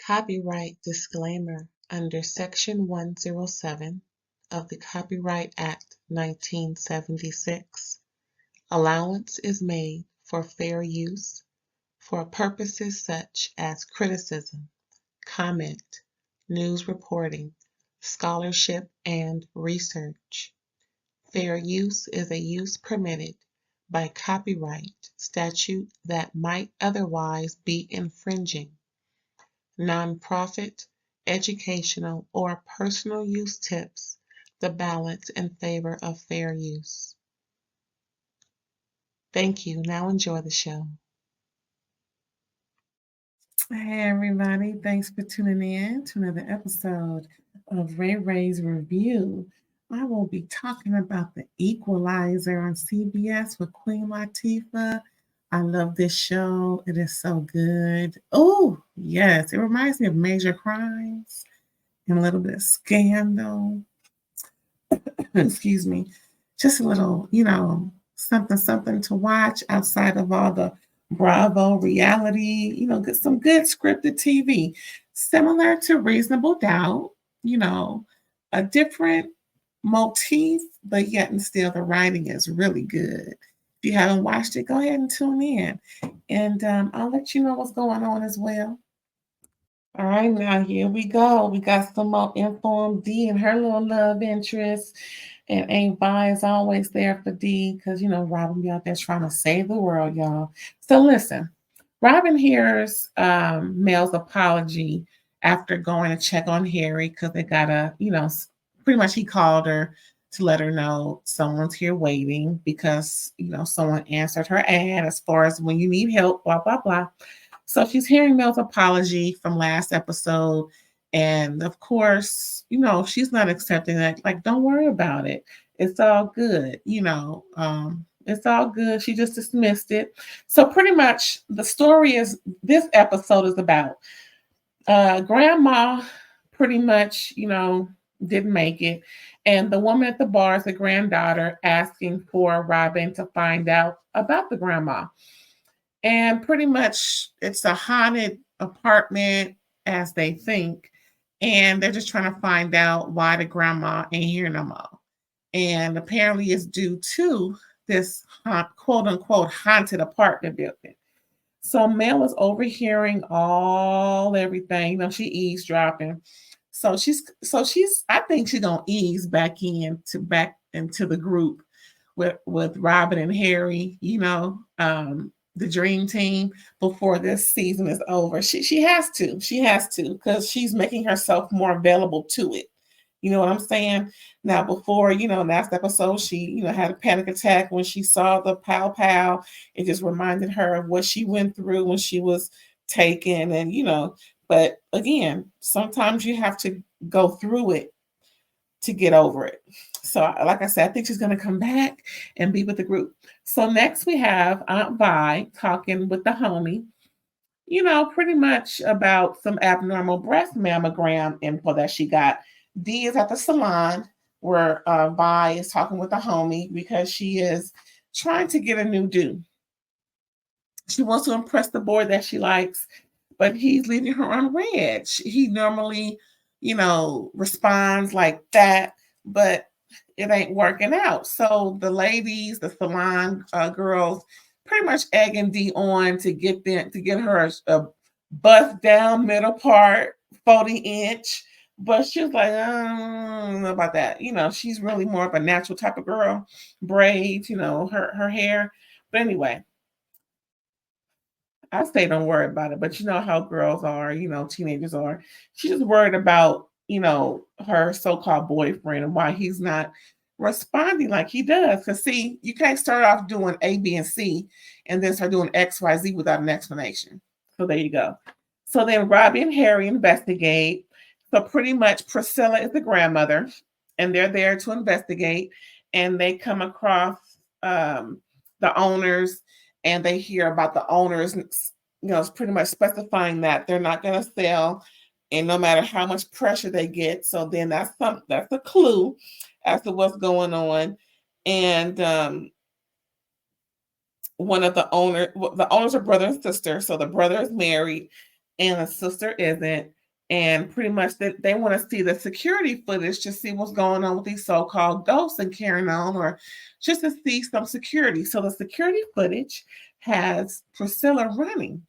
Copyright disclaimer under Section 107 of the Copyright Act 1976. Allowance is made for fair use for purposes such as criticism, comment, news reporting, scholarship, and research. Fair use is a use permitted by copyright statute that might otherwise be infringing. Nonprofit, educational, or personal use tips the balance in favor of fair use. Thank you. Now enjoy the show. Hey everybody, thanks for tuning in to another episode of RAERAEs Review. I will be talking about the Equalizer on CBS with Queen Latifah. I love this show. It is so good. Oh, yes, it reminds me of Major Crimes and a little bit of Scandal. Excuse me. Just a little, something to watch outside of all the Bravo reality, get some good scripted TV, similar to Reasonable Doubt, a different motif, but yet and still the writing is really good. If you haven't watched it, go ahead and tune in, and I'll let you know what's going on as well. All right, now here we go. We got some more Informed D and her little love interest. And Ain't Vi is always there for D because, Robin be out there trying to save the world, y'all. So listen, Robin hears Mel's apology after going to check on Harry because they got pretty much he called her to let her know someone's here waiting because, someone answered her ad as far as when you need help, blah, blah, blah. So she's hearing Mel's apology from last episode. And of course, she's not accepting that. Like, don't worry about it. It's all good. It's all good. She just dismissed it. So pretty much the story is this episode is about grandma pretty much, didn't make it. And the woman at the bar is the granddaughter asking for Robin to find out about the grandma. And pretty much it's a haunted apartment as they think. And they're just trying to find out why the grandma ain't here no more. And apparently it's due to this quote unquote haunted apartment building. So Mel is overhearing everything. She eavesdropping. So she's I think she's gonna ease back into the group with Robin and Harry, the dream team before this season is over. She has to because she's making herself more available to it. You know what I'm saying? Now before, last episode, she, had a panic attack when she saw the pow. It just reminded her of what she went through when she was taken and, but again, sometimes you have to go through it to get over it. So like I said, I think she's going to come back and be with the group. So next we have Aunt Vi talking with the homie, pretty much about some abnormal breast mammogram info that she got. D is at the salon where Vi is talking with the homie because she is trying to get a new do. She wants to impress the boy that she likes, but he's leaving her on red. He normally, responds like that, but it ain't working out. So the ladies, the salon girls, pretty much egging D on to get her a bust down middle part, 40-inch. But she was like, I don't know about that. She's really more of a natural type of girl. Braids, her hair. But anyway, I say don't worry about it, but you know how girls are, teenagers are. She's just worried about, her so-called boyfriend and why he's not responding like he does. Because see, you can't start off doing A, B, and C and then start doing X, Y, Z without an explanation. So there you go. So then Robbie and Harry investigate. So pretty much Priscilla is the grandmother and they're there to investigate and they come across the owners and they hear about the owners, it's pretty much specifying that they're not going to sell, and no matter how much pressure they get. So then that's a clue as to what's going on. And one of the owners are brother and sister. So the brother is married, and the sister isn't. And pretty much they want to see the security footage to see what's going on with these so-called ghosts and carrying on, or just to see some security. So the security footage has Priscilla running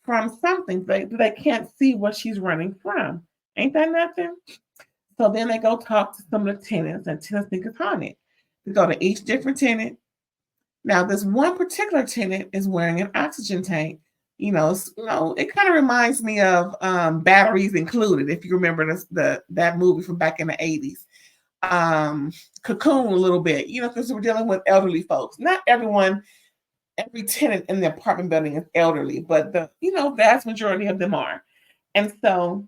from something. They can't see what she's running from. Ain't that nothing? So then they go talk to some of the tenants, and tenants think it's haunted. They go to each different tenant. Now, this one particular tenant is wearing an oxygen tank. It kind of reminds me of Batteries Included, if you remember that movie from back in the 80s. Cocoon a little bit, because we're dealing with elderly folks. Not every tenant in the apartment building is elderly, but the vast majority of them are. And so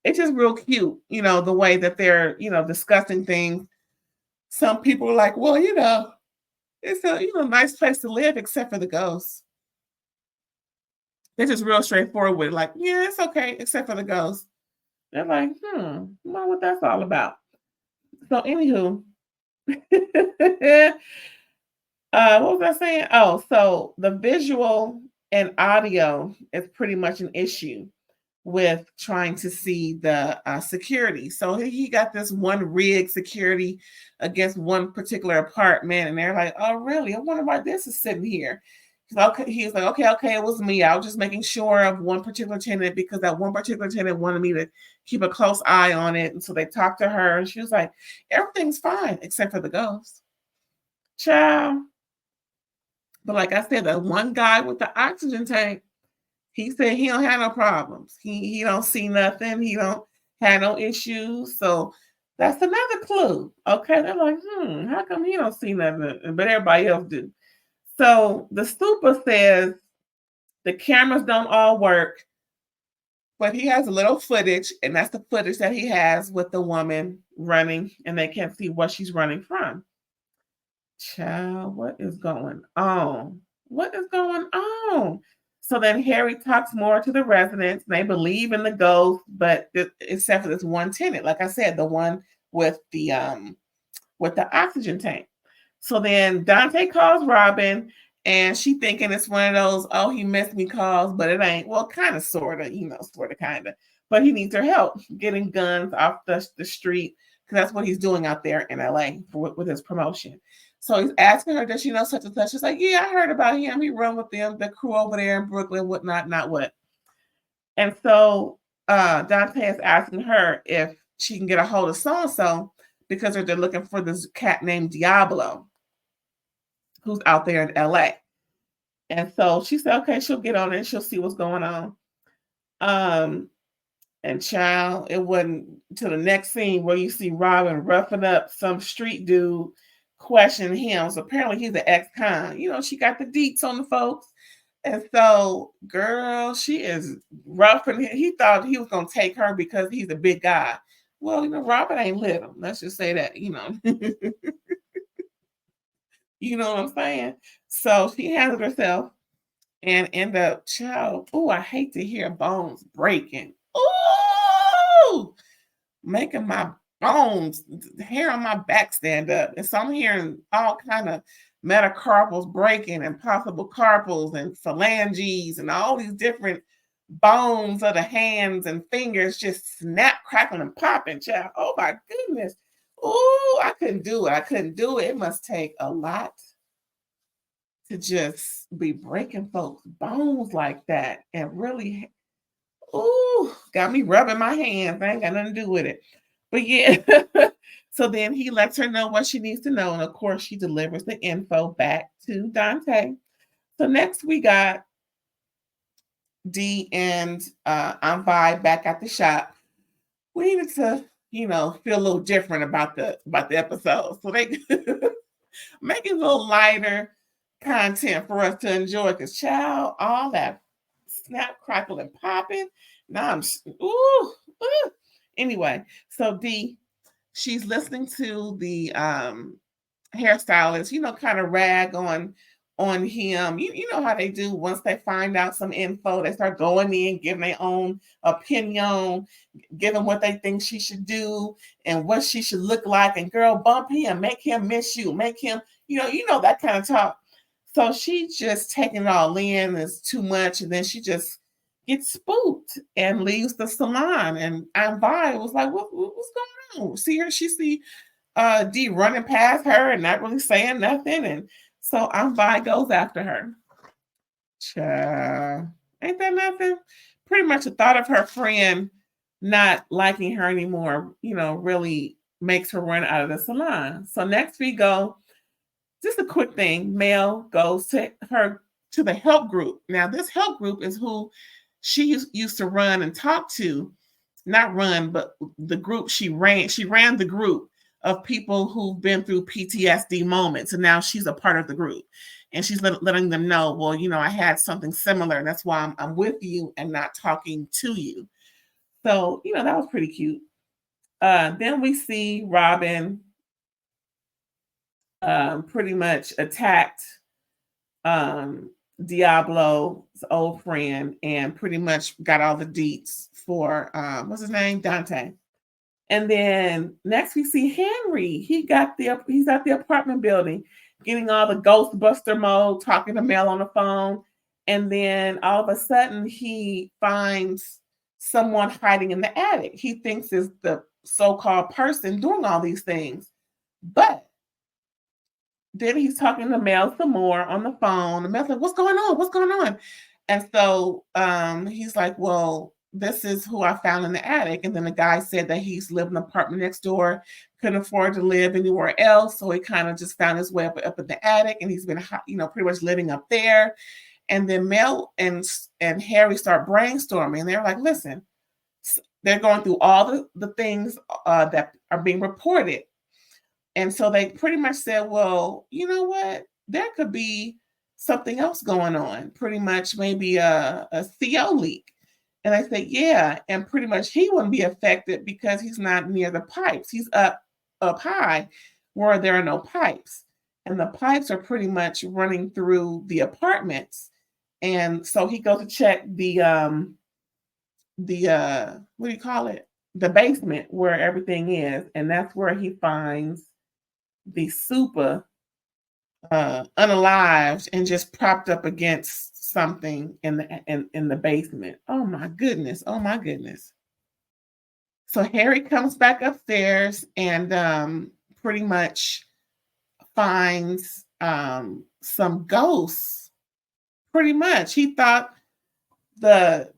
it's just real cute, the way that they're, discussing things. Some people are like, well, it's a nice place to live except for the ghosts. They're just real straightforward with it, like, yeah, it's okay, except for the ghosts. They're like, wonder what that's all about. So anywho, what was I saying? Oh, so the visual and audio is pretty much an issue with trying to see the security. So he got this one rig security against one particular apartment, and they're like, oh, really? I wonder why this is sitting here. He's like, okay, it was me. I was just making sure of one particular tenant because that one particular tenant wanted me to keep a close eye on it. And so they talked to her, and she was like, everything's fine except for the ghost. Child. But like I said, that one guy with the oxygen tank, he said he don't have no problems. He don't see nothing. He don't have no issues. So that's another clue. Okay, they're like, how come he don't see nothing, but everybody else do? So the super says the cameras don't all work, but he has a little footage, and that's the footage that he has with the woman running, and they can't see what she's running from. Child, what is going on? What is going on? So then Harry talks more to the residents. They believe in the ghost, but except for this one tenant, like I said, the one with the oxygen tank. So then Dante calls Robin, and she thinking it's one of those, oh, he missed me calls, but it ain't. Well, kind of, sort of, sort of, kind of. But he needs her help getting guns off the street, because that's what he's doing out there in LA with his promotion. So he's asking her, does she know such and such? She's like, yeah, I heard about him. He run with them, the crew over there in Brooklyn, whatnot, not what. And so Dante is asking her if she can get a hold of so-and-so, because they're looking for this cat named Diablo, who's out there in LA. And so she said, okay, she'll get on it and she'll see what's going on. And child, it wasn't to the next scene where you see Robin roughing up some street dude, questioning him. So apparently he's an ex-con. She got the deets on the folks. And so, girl, she is roughing him. He thought he was going to take her because he's a big guy. Well, Robin ain't little. Let's just say that, You know what I'm saying? So she handled herself and end up, child, I hate to hear bones breaking. Ooh, making my bones, hair on my back stand up. And so I'm hearing all kind of metacarpals breaking and possible carpals and phalanges and all these different bones of the hands and fingers just snap, crackling, and popping, child. Oh my goodness. Oh, I couldn't do it. It must take a lot to just be breaking folks' bones like that and really, got me rubbing my hands. I ain't got nothing to do with it. But yeah, so then he lets her know what she needs to know. And of course, she delivers the info back to Dante. So next we got D and I'm Vi back at the shop. We needed to, feel a little different about the episode. So they make it a little lighter content for us to enjoy, because child, all that snap, crackle, and popping. Now I'm Anyway, so D, she's listening to the hairstylist, kind of rag on him. You know how they do once they find out some info, they start going in, giving their own opinion, giving what they think she should do and what she should look like. And girl, bump him, make him miss you, make him, that kind of talk. So she just taking it all in. It's too much. And then she just gets spooked and leaves the salon. And Vi was like, what's going on? She see D running past her and not really saying nothing. And so Vi goes after her. Ain't that nothing? Pretty much the thought of her friend not liking her anymore, really makes her run out of the salon. So next we go, just a quick thing. Mel goes to the help group. Now this help group is who she used to run and talk to, not run, but the group she ran. She ran the group of people who've been through PTSD moments, and now she's a part of the group. And she's letting them know, well, I had something similar, and that's why I'm with you and not talking to you. So, that was pretty cute. Then we see Robin pretty much attacked Diablo's old friend and pretty much got all the deets for what's his name? Dante. And then next we see Henry. He's at the apartment building getting all the Ghostbuster mode, talking to Mel on the phone. And then all of a sudden he finds someone hiding in the attic. He thinks is the so-called person doing all these things. But then he's talking to Mel some more on the phone. And Mel's like, what's going on? What's going on? And so he's like, well, this is who I found in the attic. And then the guy said that he's lived in the apartment next door, couldn't afford to live anywhere else. So he kind of just found his way up in the attic, and he's been, pretty much living up there. And then Mel and Harry start brainstorming. They're like, listen, they're going through all the things that are being reported. And so they pretty much said, well, you know what? There could be something else going on, pretty much maybe a CO leak. And I said, yeah. And pretty much he wouldn't be affected because he's not near the pipes. He's up high where there are no pipes. And the pipes are pretty much running through the apartments. And so he goes to check the what do you call it? The basement where everything is. And that's where he finds the super unalived and just propped up against something in the basement. Oh my goodness. So Harry comes back upstairs and pretty much finds some ghosts. Pretty much. He thought the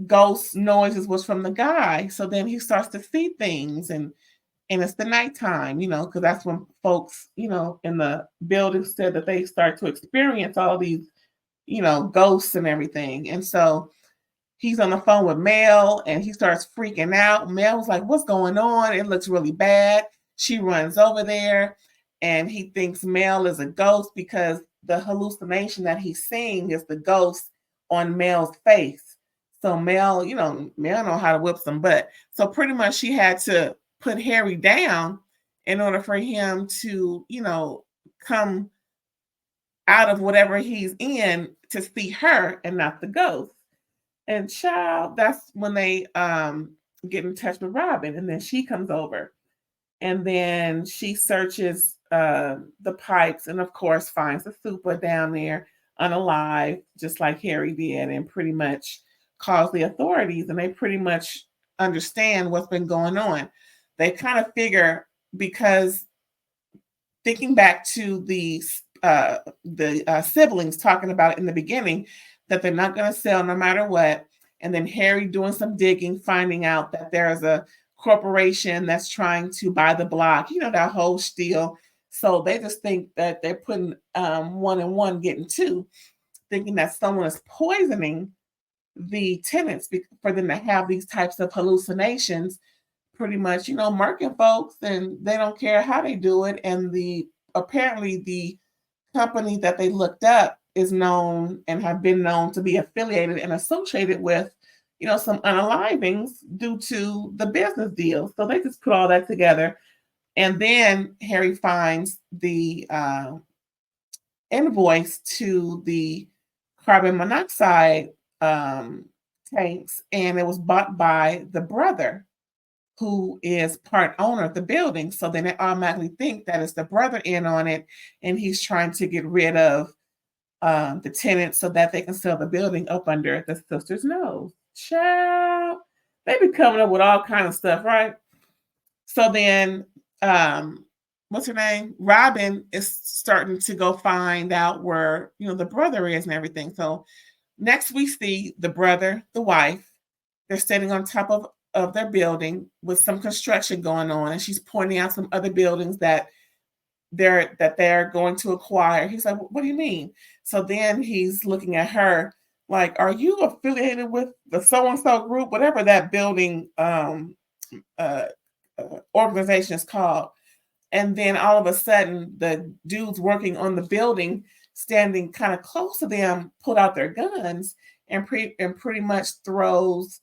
ghost noises was from the guy. So then he starts to see things, and it's the nighttime, because that's when folks, in the building said that they start to experience all these, ghosts and everything. And so he's on the phone with Mel and he starts freaking out. Mel was like, what's going on? It looks really bad. She runs over there and he thinks Mel is a ghost because the hallucination that he's seeing is the ghost on Mel's face. So Mel, Mel know how to whip some butt. So pretty much she had to put Harry down in order for him to, come out of whatever he's in to see her and not the ghost. And child, that's when they get in touch with Robin, and then she comes over, and then she searches the pipes, and of course finds the super down there unalive, just like Harry did, and pretty much calls the authorities, and they pretty much understand what's been going on. They kind of figure, because thinking back to the siblings talking about it in the beginning, that they're not going to sell no matter what. And then Harry doing some digging, finding out that there's a corporation that's trying to buy the block, that whole spiel. So they just think that they're putting one and one getting two, thinking that someone is poisoning the tenants for them to have these types of hallucinations, pretty much, murking folks, and they don't care how they do it. And apparently the company that they looked up is known and have been known to be affiliated and associated with, some unalivings due to the business deal. So they just put all that together. And then Harry finds the invoice to the carbon monoxide tanks, and it was bought by the brother who is part owner of the building. So then they automatically think that it's the brother in on it, and he's trying to get rid of the tenants so that they can sell the building up under the sister's nose. Child, they be coming up with all kind of stuff, right? So then, what's her name? Robin is starting to go find out where the brother is and everything. So next we see the brother, the wife. They're standing on top of their building with some construction going on, and she's pointing out some other buildings that they're going to acquire. He's like, "What do you mean?" So then he's looking at her like, "Are you affiliated with the so and so group, whatever that building uh, organization is called?" And then all of a sudden, the dudes working on the building, standing kind of close to them, pull out their guns and pretty much throws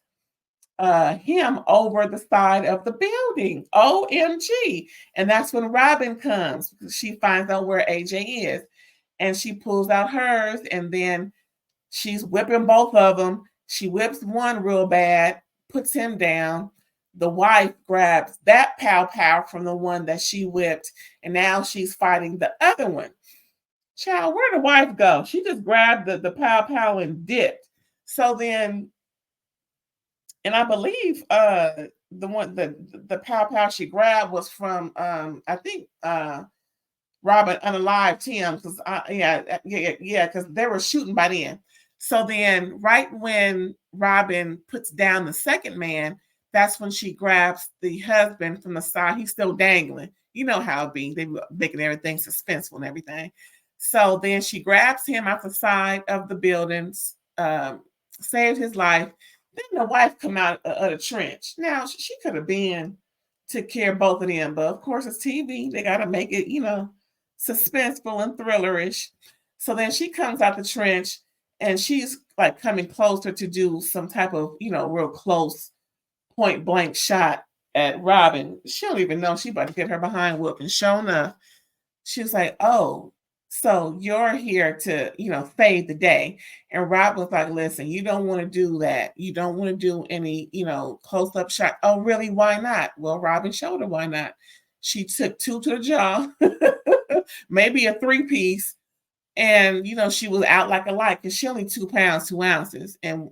him over the side of the building. OMG. And that's when Robin comes. She finds out where AJ is. And she pulls out hers, and then she's whipping both of them. She whips one real bad, puts him down. The wife grabs that pow from the one that she whipped, and now she's fighting the other one. Child, where'd the wife go? She just grabbed the pow and dipped. So then, and I believe the one the pow she grabbed was from I think Robin unalived him because because they were shooting by then. So then, right when Robin puts down the second man, that's when she grabs the husband from the side. He's still dangling. You know how it be. They were making everything suspenseful and everything. So then she grabs him out the side of the buildings, saved his life. Then the wife come out of the trench. Now she could have been took care of both of them, but of course it's TV. They got to make it, suspenseful and thrillerish. So then she comes out the trench, and she's like coming closer to do some type of, real close point blank shot at Robin. She don't even know she about to get her behind whooped. And sure enough, she was like, "Oh, so you're here to, save the day." And Rob was like, "Listen, you don't want to do that. You don't want to do any, close up shot." "Oh, really? Why not?" Well, Robin showed her why not. She took 2 to the jaw, maybe a 3-piece. And, she was out like a light because she only 2 pounds, 2 ounces. And,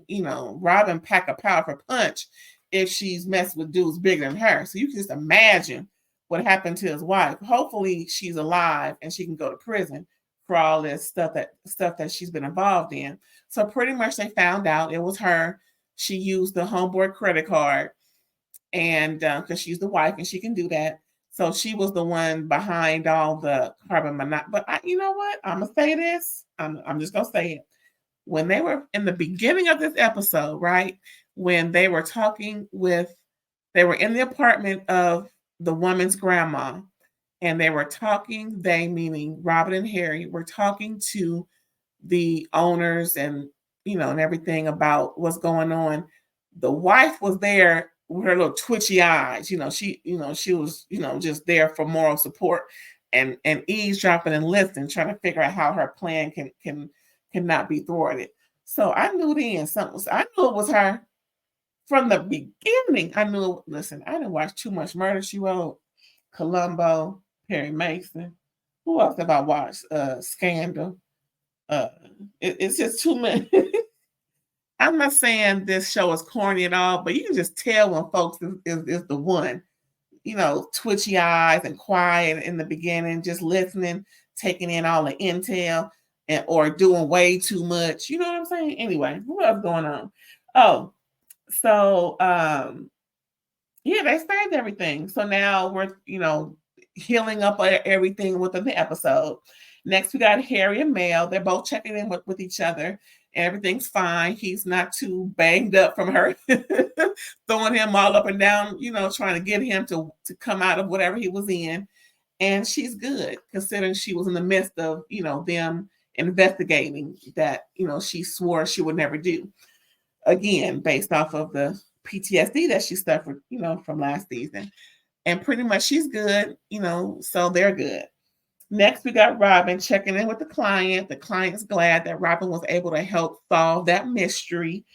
Robin pack a powerful punch if she's messing with dudes bigger than her. So you can just imagine what happened to his wife. Hopefully she's alive and she can go to prison for all this stuff that she's been involved in. So pretty much they found out it was her. She used the homeboy credit card, and because she's the wife and she can do that. So she was the one behind all the carbon monoxide. But you know what? I'm gonna say this. I'm just gonna say it. When they were in the beginning of this episode, right? When they were they were in the apartment of the woman's grandma, and they were talking. They, meaning Robin and Harry, were talking to the owners and and everything about what's going on. The wife was there with her little twitchy eyes. She was, just there for moral support and eavesdropping and listening, trying to figure out how her plan cannot be thwarted. So I knew then I knew it was her from the beginning. I knew. Listen, I didn't watch too much Murder, She Wrote, Columbo, Perry Mason. Who else have I watched? Scandal. It's just too many. I'm not saying this show is corny at all, but you can just tell when folks is the one. Twitchy eyes and quiet in the beginning, just listening, taking in all the intel, or doing way too much. You know what I'm saying? Anyway, what else going on? Oh, so yeah, they saved everything. So now we're healing up everything within the episode. Next, we got Harry and Mel. They're both checking in with each other. Everything's fine. He's not too banged up from her throwing him all up and down, trying to get him to come out of whatever he was in. And she's good, considering she was in the midst of, them investigating that, she swore she would never do. Again, based off of the PTSD that she suffered, from last season. And pretty much she's good, so they're good. Next, we got Robin checking in with the client. The client's glad that Robin was able to help solve that mystery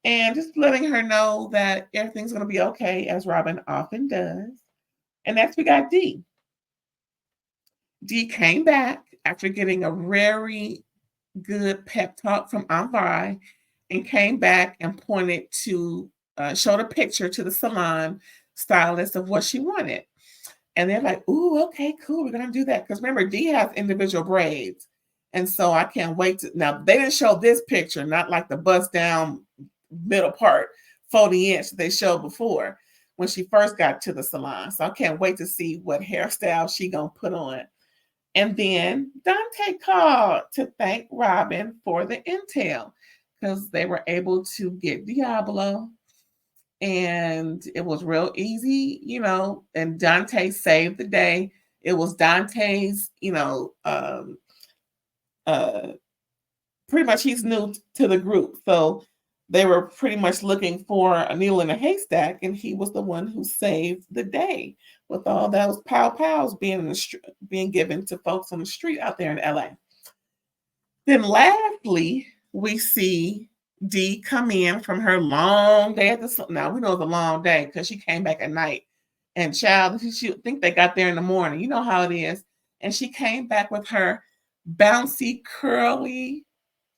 and just letting her know that everything's going to be okay, as Robin often does. And next, we got Dee. Dee came back after getting a very good pep talk from Aunt Vi and came back and pointed to, showed a picture to the salon stylist of what she wanted. And they're like, ooh, okay, cool. We're going to do that. Because remember, Dee has individual braids. And so I can't wait to. Now, they didn't show this picture, not like the bust down middle part, 40-inch that they showed before when she first got to the salon. So I can't wait to see what hairstyle she going to put on. And then Dante called to thank Robin for the intel because they were able to get Diablo and it was real easy, and Dante saved the day. It was Dante's, pretty much he's new to the group. So they were pretty much looking for a needle in a haystack, and he was the one who saved the day with all those pows being given to folks on the street out there in LA. Then lastly, we see Dee come in from her long day at the. Now we know it's a long day because she came back at night, and child, she think they got there in the morning. You know how it is. And she came back with her bouncy, curly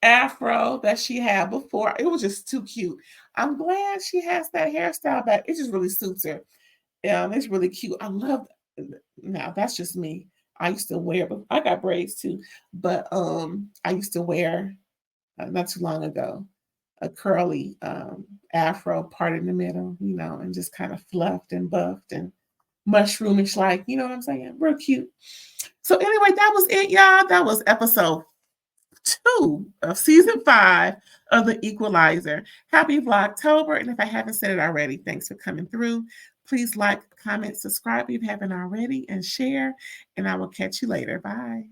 afro that she had before. It was just too cute. I'm glad she has that hairstyle back. It just really suits her. It's really cute. I love. Now that's just me. I used to wear, but I got braids too. But I used to wear not too long ago a curly afro part in the middle, and just kind of fluffed and buffed and mushroomish, like, you know what I'm saying? Real cute. So anyway, that was it, y'all. That was episode 2 of season 5 of the Equalizer. Happy Vlogtober, and if I haven't said it already, thanks for coming through. Please like, comment, subscribe if you haven't already, and share, and I will catch you later. Bye.